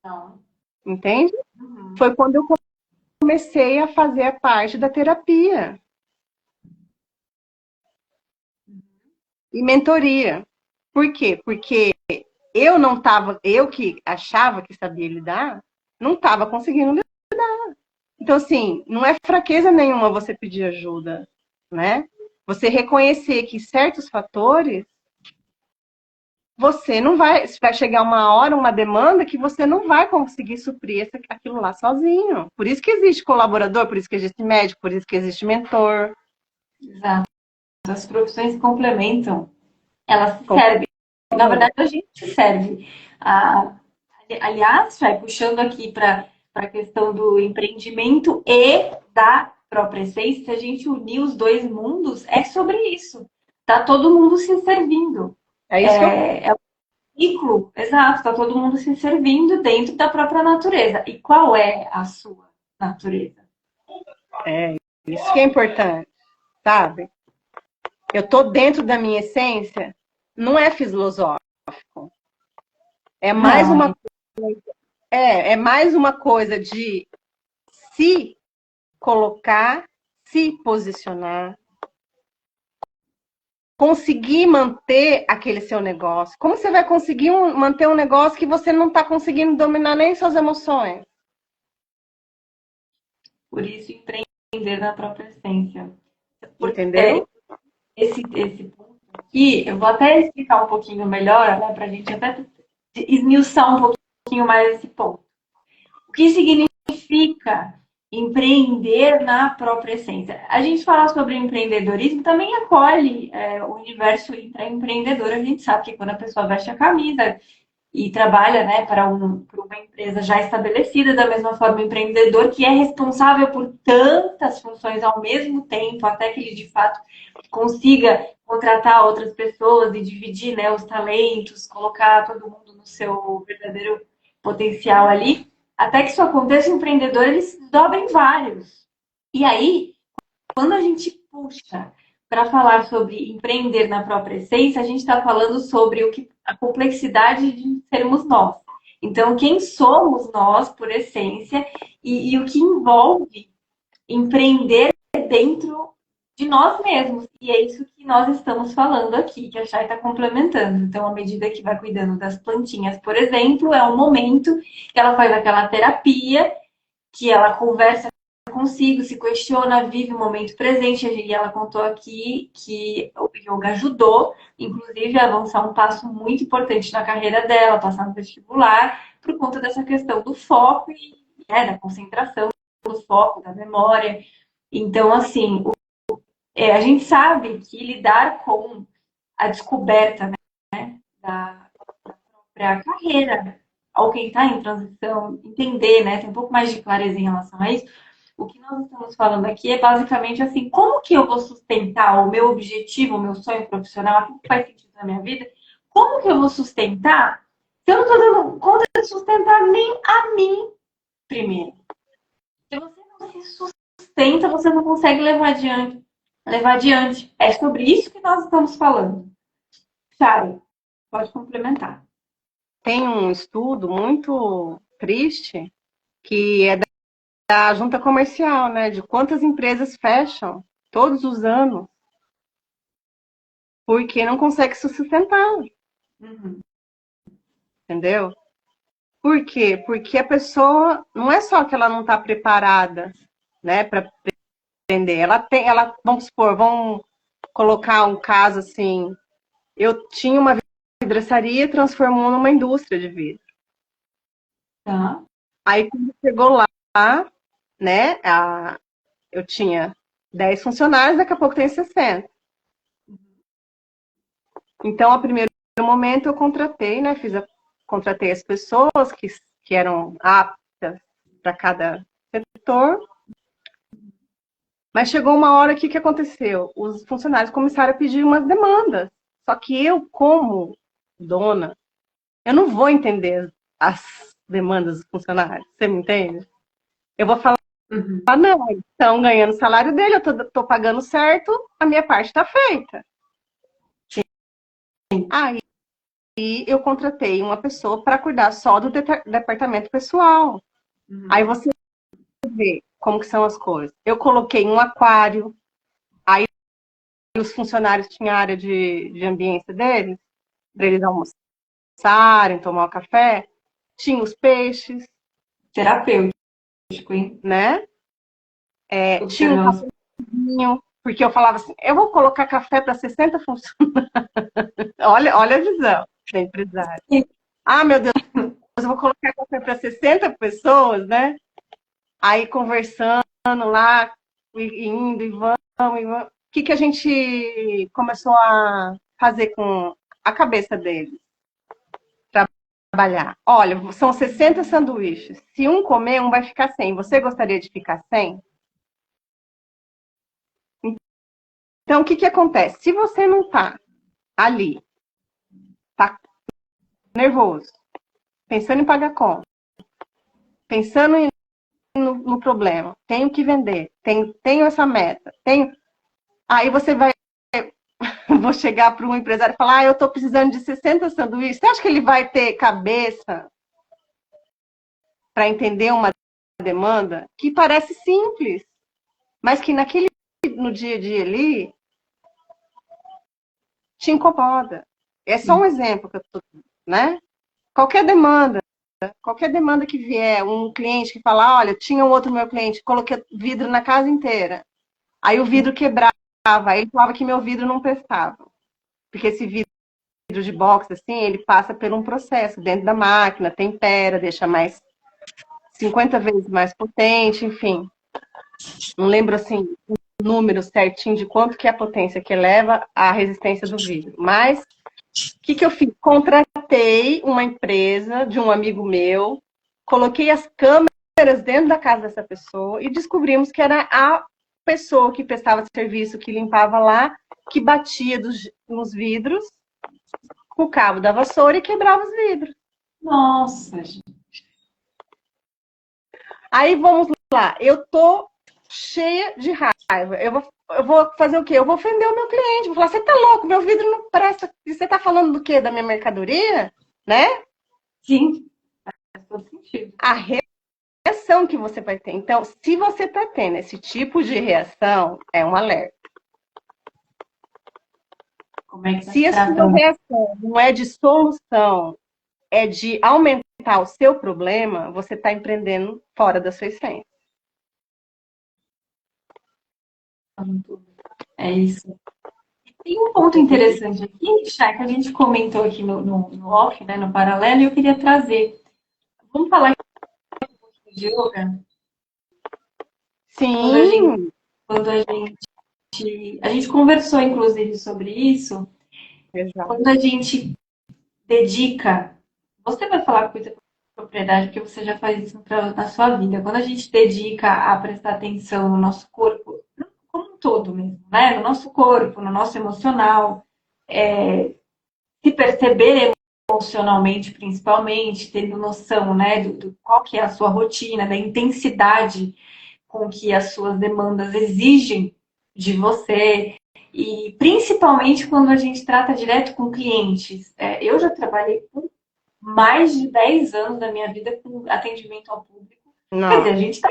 Não. Entende? Uhum. Foi quando eu comecei a fazer a parte da terapia e mentoria. Por quê? Porque eu que achava que sabia lidar, não estava conseguindo lidar. Então, assim, não é fraqueza nenhuma você pedir ajuda, né? Você reconhecer que certos fatores, você não vai chegar uma hora, uma demanda que você não vai conseguir suprir aquilo lá sozinho. Por isso que existe colaborador, por isso que existe médico, por isso que existe mentor. Exato. As profissões complementam, elas se servem. Na verdade, a gente se serve. Ah, aliás, vai puxando aqui para a questão do empreendimento e da própria essência, se a gente unir os dois mundos, é sobre isso. Tá todo mundo se servindo. É isso que eu É um ciclo, exato, tá todo mundo se servindo dentro da própria natureza. E qual é a sua natureza? isso que é importante, sabe? Eu tô dentro da minha essência, não é filosófico. É mais Não, uma é mais uma coisa de se colocar, se posicionar, conseguir manter aquele seu negócio. Como você vai conseguir manter um negócio que você não está conseguindo dominar nem suas emoções? por isso empreender na própria essência. Entendeu? Esse ponto aqui, eu vou até explicar um pouquinho melhor, né, para a gente até esmiuçar um pouquinho mais esse ponto. O que significa empreender na própria essência? A gente falar sobre empreendedorismo também acolhe o universo empreendedor. A gente sabe que quando a pessoa veste a camisa e trabalha, né, para uma empresa já estabelecida, da mesma forma o empreendedor que é responsável por tantas funções ao mesmo tempo, até que ele de fato consiga contratar outras pessoas e dividir, né, os talentos, colocar todo mundo no seu verdadeiro potencial ali. Até que isso aconteça, o empreendedor ele se dobra em vários. E aí, quando a gente puxa para falar sobre empreender na própria essência, a gente está falando sobre a complexidade de sermos nós. Então, quem somos nós por essência e o que envolve empreender dentro de nós mesmos. E é isso que nós estamos falando aqui, que a Chay está complementando. Então, à medida que vai cuidando das plantinhas, por exemplo, é um momento que ela faz aquela terapia, que ela conversa consigo, se questiona, vive o momento presente. E ela contou aqui que o yoga ajudou, inclusive, a avançar um passo muito importante na carreira dela, passar no vestibular, por conta dessa questão do foco e da concentração, do foco, da memória. Então, assim, a gente sabe que lidar com a descoberta, né, da própria carreira, ao quem está em transição, entender, né, ter um pouco mais de clareza em relação a isso. O que nós estamos falando aqui é basicamente assim, como que eu vou sustentar o meu objetivo, o meu sonho profissional, aquilo que faz sentido na minha vida, como que eu vou sustentar se eu não estou dando conta de sustentar nem a mim primeiro? Se você não se sustenta, você não consegue levar adiante. É sobre isso que nós estamos falando. Chay, pode complementar. Tem um estudo muito triste que é da junta comercial, né? De quantas empresas fecham todos os anos porque não consegue se sustentar, Uhum. entendeu? Por quê? Porque a pessoa, não é só que ela não está preparada, né, para aprender. Vamos supor, vamos colocar um caso assim, eu tinha uma vidraçaria e transformou numa indústria de vidro. Tá. Aí quando chegou lá, né, eu tinha 10 funcionários, daqui a pouco tem 60. Então, a primeiro momento eu contratei, né, contratei as pessoas que eram aptas para cada setor. Mas chegou uma hora que aconteceu? Os funcionários começaram a pedir umas demandas. Só que eu, como dona, eu não vou entender as demandas dos funcionários. Você me entende? Eu vou falar, Uhum. não, eles estão ganhando o salário dele, eu tô pagando certo, a minha parte está feita. Aí eu contratei uma pessoa para cuidar só do departamento pessoal. Uhum. Aí você vê como que são as coisas. Eu coloquei um aquário, aí os funcionários tinham a área de ambiência deles, para eles almoçarem, tomar um café. Tinha os peixes, Terapêutico, hein? né? Tinha um Observando. cafezinho, porque eu falava assim, eu vou colocar café para 60 funcionários. Olha a visão da empresária. Ah, meu Deus, eu vou colocar café para 60 pessoas, né? Aí conversando lá, indo e vamos, e vamos. O que a gente começou a fazer com a cabeça deles? Trabalhar. Olha, são 60 sanduíches. Se um comer, um vai ficar sem. Você gostaria de ficar sem? Então, o que acontece? Se você não tá ali, tá nervoso, pensando em pagar conta, pensando no problema, tenho que vender, tenho essa meta, aí você vai, vou chegar para um empresário e falar, eu estou precisando de 60 sanduíches. Você acha que ele vai ter cabeça para entender uma demanda que parece simples, mas que no dia a dia ali te incomoda? É só um exemplo que eu estou, né? Qualquer demanda que vier, um cliente que fala, olha, tinha um outro meu cliente, coloquei vidro na casa inteira. Aí o vidro quebrava, aí ele falava que meu vidro não prestava. Porque esse vidro de box, assim, ele passa por um processo dentro da máquina, tempera, deixa mais 50 vezes mais potente, enfim. Não lembro, assim, o número certinho de quanto que é a potência que eleva a resistência do vidro. Mas, o que eu fiz? Contratei uma empresa de um amigo meu, coloquei as câmeras dentro da casa dessa pessoa e descobrimos que era a pessoa que prestava serviço, que limpava lá, que batia nos vidros com o cabo da vassoura e quebrava os vidros. Nossa, gente. Aí vamos lá, eu tô cheia de raiva. Eu vou fazer o quê? Eu vou ofender o meu cliente. Vou falar, você tá louco, meu vidro não presta. E você tá falando do quê? Da minha mercadoria? Né? Sim, faz todo sentido. A reação que você vai ter. Então, se você tá tendo esse tipo de reação, é um alerta. Como é que tá Se se a sua tratando? reação não é de solução, é de aumentar o seu problema, você está empreendendo fora da sua essência. É isso. Tem um ponto interessante aqui, Chay, que a gente comentou aqui no off, né, no paralelo, e eu queria trazer. Vamos falar de yoga? Quando a gente, Sim, quando a gente conversou, inclusive, sobre isso. exato. Quando a gente dedica, você vai falar coisa com propriedade, porque você já faz isso na sua vida. Quando a gente dedica a prestar atenção no nosso corpo, como um todo mesmo, né? No nosso corpo, no nosso emocional, se perceber emocionalmente, principalmente, tendo noção, né, do qual que é a sua rotina, da intensidade com que as suas demandas exigem de você, e principalmente quando a gente trata direto com clientes. Eu já trabalhei por mais de 10 anos da minha vida com atendimento ao público. Quer Não, dizer, a gente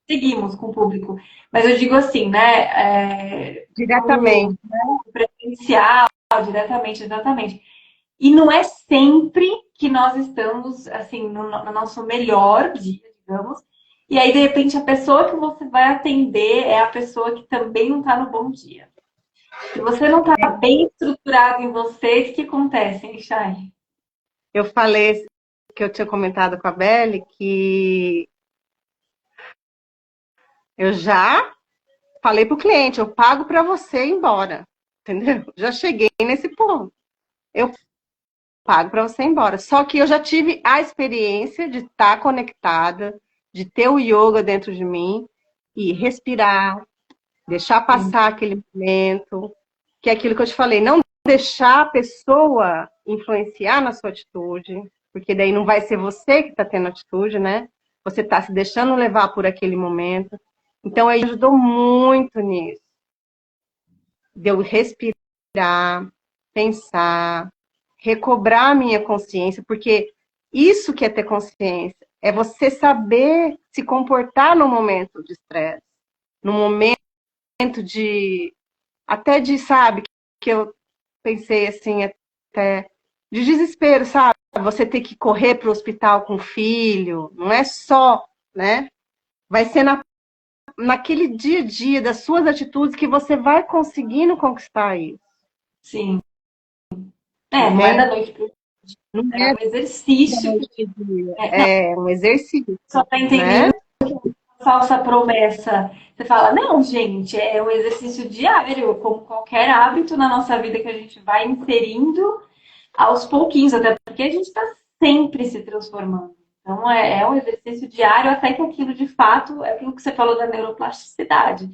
seguimos com o público, mas eu digo assim, né? diretamente. No presencial, diretamente, exatamente. E não é sempre que nós estamos, assim, no nosso melhor dia, digamos. E aí, de repente, a pessoa que você vai atender é a pessoa que também não está no bom dia. Se você não está bem estruturado em você, o que acontece, hein, Chay? Eu falei que eu tinha comentado com a Belle que eu já falei para o cliente, eu pago para você ir embora, entendeu? Já cheguei nesse ponto. Eu pago para você ir embora. Só que eu já tive a experiência de estar conectada, de ter o yoga dentro de mim e respirar, deixar Sim, passar aquele momento, que é aquilo que eu te falei, não deixar a pessoa influenciar na sua atitude, porque daí não vai ser você que está tendo atitude, né? Você está se deixando levar por aquele momento. Então, ele ajudou muito nisso, de eu respirar, pensar, recobrar a minha consciência, porque isso que é ter consciência, é você saber se comportar no momento de estresse, no momento de, até de, sabe, que eu pensei assim, até de desespero, sabe? Você ter que correr para o hospital com o filho, não é só, né? Vai ser naquele dia a dia das suas atitudes que você vai conseguindo conquistar isso. sim. Não é Entende? da noite para o Não dia, é é um da exercício. noite pro dia. Não, É um exercício, só está né? entendendo falsa promessa. Você fala, não, gente, é um exercício diário, como qualquer hábito na nossa vida que a gente vai inserindo aos pouquinhos, até porque a gente está sempre se transformando. Então, é um exercício diário até que aquilo de fato é aquilo que você falou da neuroplasticidade.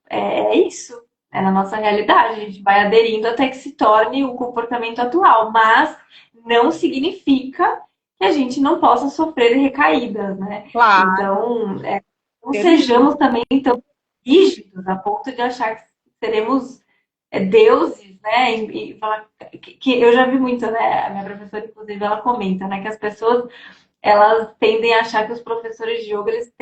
É isso. É na nossa realidade. A gente vai aderindo até que se torne o comportamento atual. Mas não significa que a gente não possa sofrer recaídas, né? Claro, Então, não ser humano. sejamos também tão rígidos a ponto de achar que seremos deuses, né? E falar que eu já vi muito, né? A minha professora, inclusive, ela comenta, né? Que as pessoas elas tendem a achar que os professores de yoga eles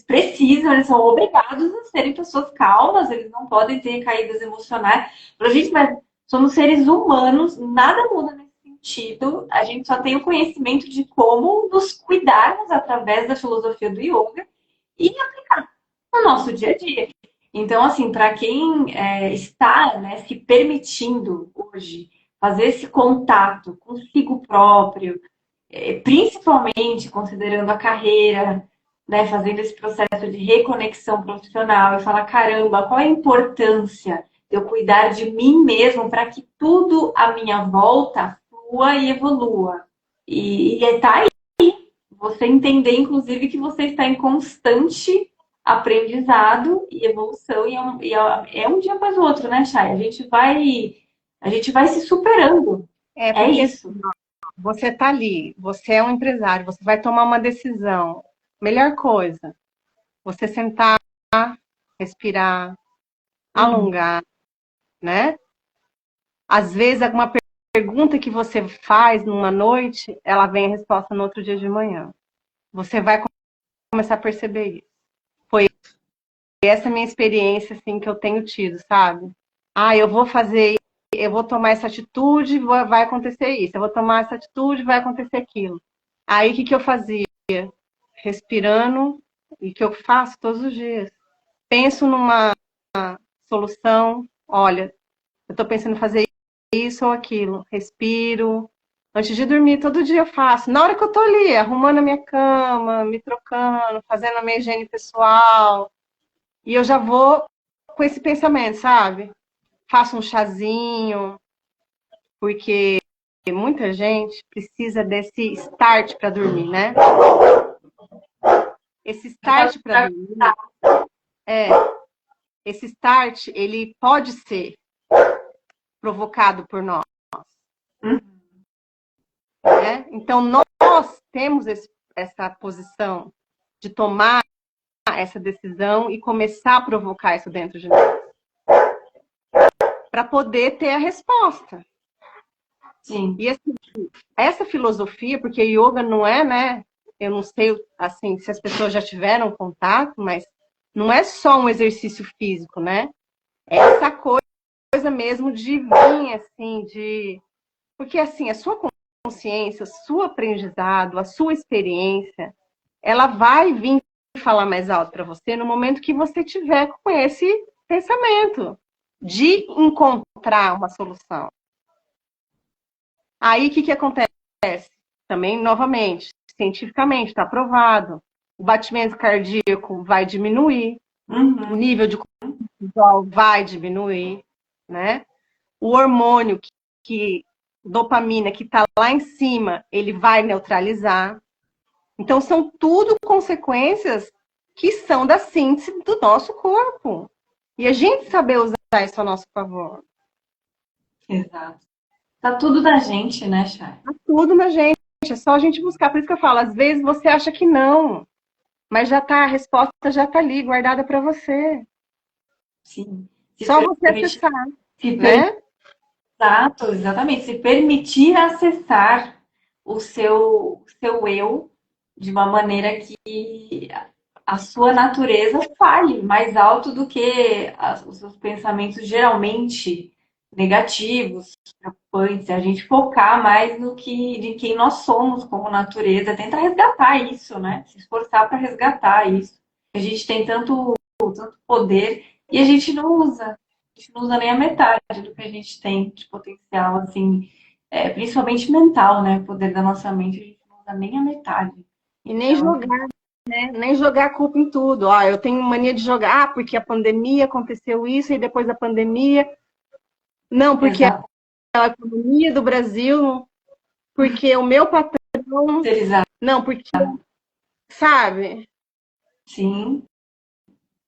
precisam, eles são obrigados a serem pessoas calmas, eles não podem ter caídas emocionais. Pra gente, mas somos seres humanos, nada muda nesse sentido. A gente só tem o conhecimento de como nos cuidarmos através da filosofia do yoga e aplicar no nosso dia a dia. Então, assim, para quem está, né, se permitindo hoje fazer esse contato consigo próprio, principalmente considerando a carreira, né, fazendo esse processo de reconexão profissional e falar, caramba, qual a importância de eu cuidar de mim mesmo para que tudo à minha volta flua e evolua. E tá aí, você entender, inclusive, que você está em constante aprendizado e evolução, é um dia após o outro, né, Chay? A gente vai se superando. É É porque isso. você está ali, você é um empresário, você vai tomar uma decisão. Melhor coisa, você sentar, respirar, Uhum. alongar, né? Às vezes, alguma pergunta que você faz numa noite, ela vem a resposta no outro dia de manhã. Você vai começar a perceber isso. Foi essa minha experiência, assim, que eu tenho tido, sabe? Ah, eu vou fazer, eu vou tomar essa atitude, vai acontecer isso. Eu vou tomar essa atitude, vai acontecer aquilo. Aí, o que que eu fazia? Respirando, e que eu faço todos os dias. Penso numa solução, olha, eu estou pensando em fazer isso ou aquilo. Respiro. Antes de dormir, todo dia eu faço. Na hora que eu tô ali, arrumando a minha cama, me trocando, fazendo a minha higiene pessoal. E eu já vou com esse pensamento, sabe? Faço um chazinho, porque muita gente precisa desse start para dormir, né? Esse start para dormir, é, esse start, ele pode ser provocado por nós, né? Então, nós temos essa posição de tomar essa decisão e começar a provocar isso dentro de nós, para poder ter a resposta. Sim. E essa filosofia, porque yoga não é, né? Eu não sei, assim, se as pessoas já tiveram contato, mas não é só um exercício físico, né? É essa coisa coisa mesmo de vir, assim, Porque, assim, a sua consciência, o seu aprendizado, a sua experiência, ela vai vir falar mais alto para você no momento que você tiver com esse pensamento de encontrar uma solução. Aí, o que acontece? Também, novamente, cientificamente, está provado. O batimento cardíaco vai diminuir, o nível de cortisol vai diminuir, né? O hormônio dopamina, que está lá em cima, ele vai neutralizar. Então, são tudo consequências que são da síntese do nosso corpo. E a gente saber usar isso a nosso favor. Exato. Tá tudo da gente, né, Chay? Tá tudo na gente. É só a gente buscar. Por isso que eu falo, às vezes você acha que não, mas já tá, a resposta já tá ali, guardada para você. Sim. Só você acessar, né? Exato, exatamente. Se permitir acessar o seu eu de uma maneira que a sua natureza fale mais alto do que os seus pensamentos geralmente negativos, preocupantes. A gente focar mais no que de quem nós somos como natureza, tenta resgatar isso, né? Se esforçar para resgatar isso. A gente tem tanto poder e a gente não usa. A gente não usa nem a metade do que a gente tem de potencial, assim, principalmente mental, né? O poder da nossa mente, a gente não usa nem a metade. E nem jogar, né? Nem jogar a culpa em tudo. Ó, eu tenho mania de jogar, porque a pandemia aconteceu isso, e depois da pandemia. Não, porque Exato. a economia do Brasil, porque o meu patrão. Não, porque. Sabe? Sim,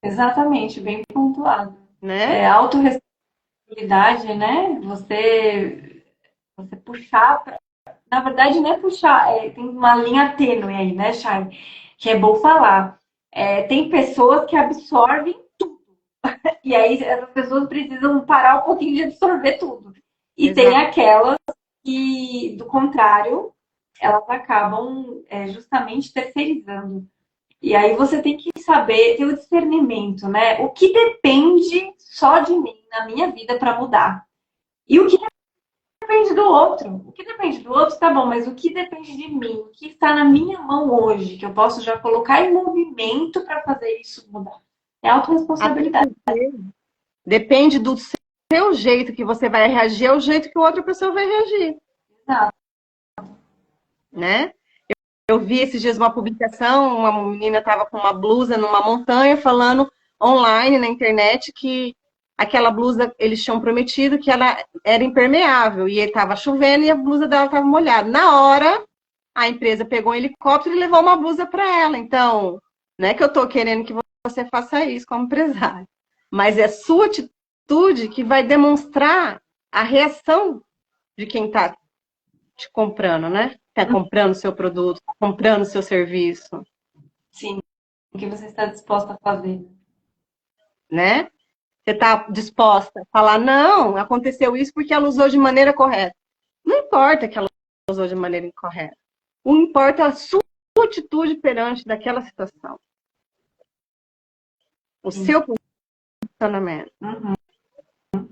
exatamente, bem pontuado. Né? Autorresponsabilidade, né? Você puxar pra... Na verdade, não é puxar, tem uma linha tênue aí, né, Chay? Que é bom falar. Tem pessoas que absorvem tudo. E aí essas pessoas precisam parar um pouquinho de absorver tudo. E Exato. tem aquelas que, do contrário, elas acabam justamente terceirizando. E aí você tem que saber, ter o discernimento, né? O que depende só de mim, na minha vida, para mudar. E o que depende do outro. O que depende do outro, tá bom, mas o que depende de mim? O que está na minha mão hoje, que eu posso já colocar em movimento para fazer isso mudar? É autorresponsabilidade. Depende do seu jeito que você vai reagir, é o jeito que a outra pessoa vai reagir. Exato. Né? Eu vi esses dias uma publicação, uma menina estava com uma blusa numa montanha falando online na internet que aquela blusa, eles tinham prometido que ela era impermeável e estava chovendo e a blusa dela estava molhada. Na hora, a empresa pegou um helicóptero e levou uma blusa para ela. Então, não é que eu estou querendo que você faça isso como empresário, mas é sua atitude que vai demonstrar a reação de quem está te comprando, né? Está comprando seu produto, tá comprando seu serviço. Sim, o que você está disposta a fazer. Né? Você está disposta a falar, não, aconteceu isso porque ela usou de maneira correta. Não importa que ela usou de maneira incorreta. O que importa é a sua atitude perante daquela situação. O seu posicionamento. Uhum.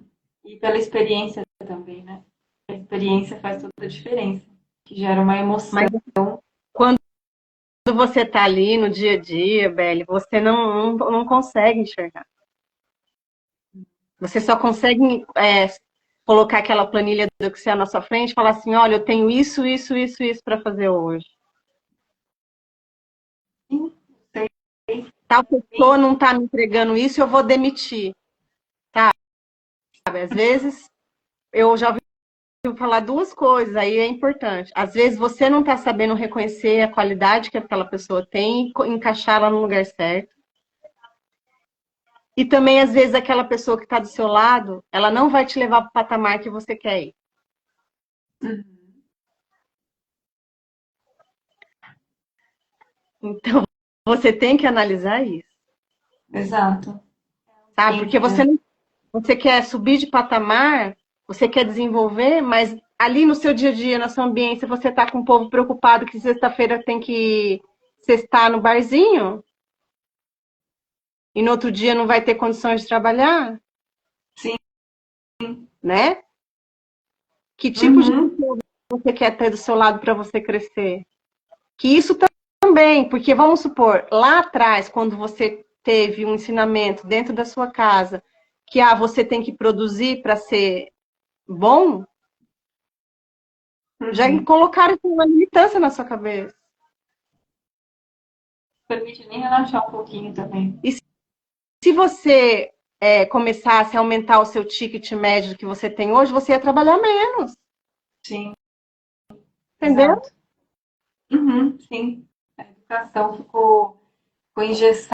E pela experiência também, né? A experiência faz toda a diferença, que gera uma emoção. Mas quando você está ali no dia a dia, Beli, você não consegue enxergar. Você só consegue colocar aquela planilha do Excel na sua frente e falar assim, olha, eu tenho isso para fazer hoje. Tal pessoa não está me entregando isso, eu vou demitir. Tá? Às vezes, eu já ouvi falar duas coisas, aí é importante. Às vezes, você não está sabendo reconhecer a qualidade que aquela pessoa tem e encaixá-la no lugar certo. E também, às vezes, aquela pessoa que está do seu lado, ela não vai te levar para o patamar que você quer ir. Então, você tem que analisar isso. Exato. Sabe? Porque você quer subir de patamar, você quer desenvolver, mas ali no seu dia a dia, na sua ambiência, você está com o povo preocupado que sexta-feira tem que sextar no barzinho e no outro dia não vai ter condições de trabalhar? Sim. né? Que tipo de Uhum. conteúdo você quer ter do seu lado para você crescer? Que isso também, porque vamos supor, lá atrás, quando você teve um ensinamento dentro da sua casa, que você tem que produzir para ser bom, já Uhum. colocaram uma limitância na sua cabeça. Permite nem relaxar um pouquinho também. E se você começasse a aumentar o seu ticket médio que você tem hoje, você ia trabalhar menos, Sim, entendeu? exato. Uhum, sim. A educação ficou engessada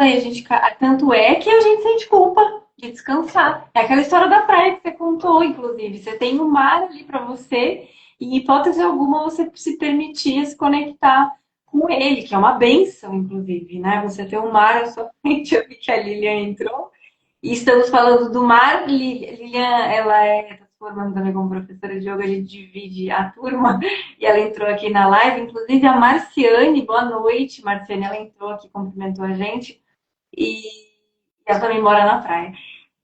e a gente. Tanto é que a gente sente culpa de descansar. É aquela história da praia que você contou, inclusive. Você tem um mar ali para você, e em hipótese alguma você se permitir se conectar com ele, que é uma benção, inclusive, né? Você ter um mar à sua frente. Eu vi que a Lilian entrou. E estamos falando do mar. Lilian, ela está se formando também como professora de yoga, a gente divide a turma, e ela entrou aqui na live. Inclusive a Marciane, boa noite, Marciane, ela entrou aqui, cumprimentou a gente, e ela também mora na praia.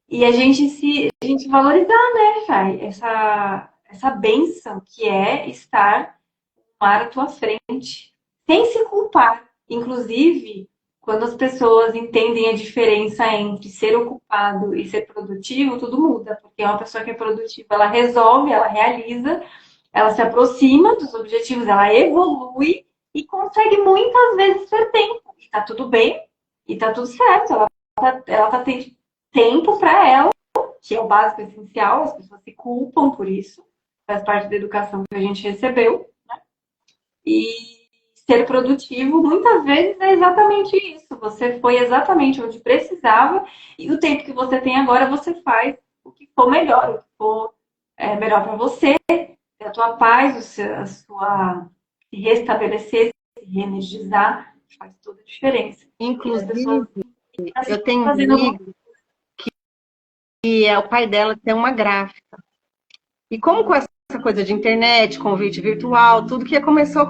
E a gente valorizar, né, Chay, essa benção que é estar no mar à tua frente, sem se culpar. Inclusive, quando as pessoas entendem a diferença entre ser ocupado e ser produtivo, tudo muda, porque uma pessoa que é produtiva, ela resolve, ela realiza, ela se aproxima dos objetivos, ela evolui e consegue muitas vezes ter tempo. E tá tudo bem, e tá tudo certo. Ela tá tendo tempo para ela, que é o básico essencial, as pessoas se culpam por isso, faz parte da educação que a gente recebeu. E ser produtivo, muitas vezes, é exatamente isso. Você foi exatamente onde precisava, e o tempo que você tem agora, você faz o que for melhor, o que for melhor para você, a tua paz, a sua se restabelecer, se reenergizar, faz toda a diferença. E as pessoas Inclusive, assim, eu tenho um fazendo alguma amigo que o pai dela tem uma gráfica. E como com essa coisa de internet, convite virtual, tudo que começou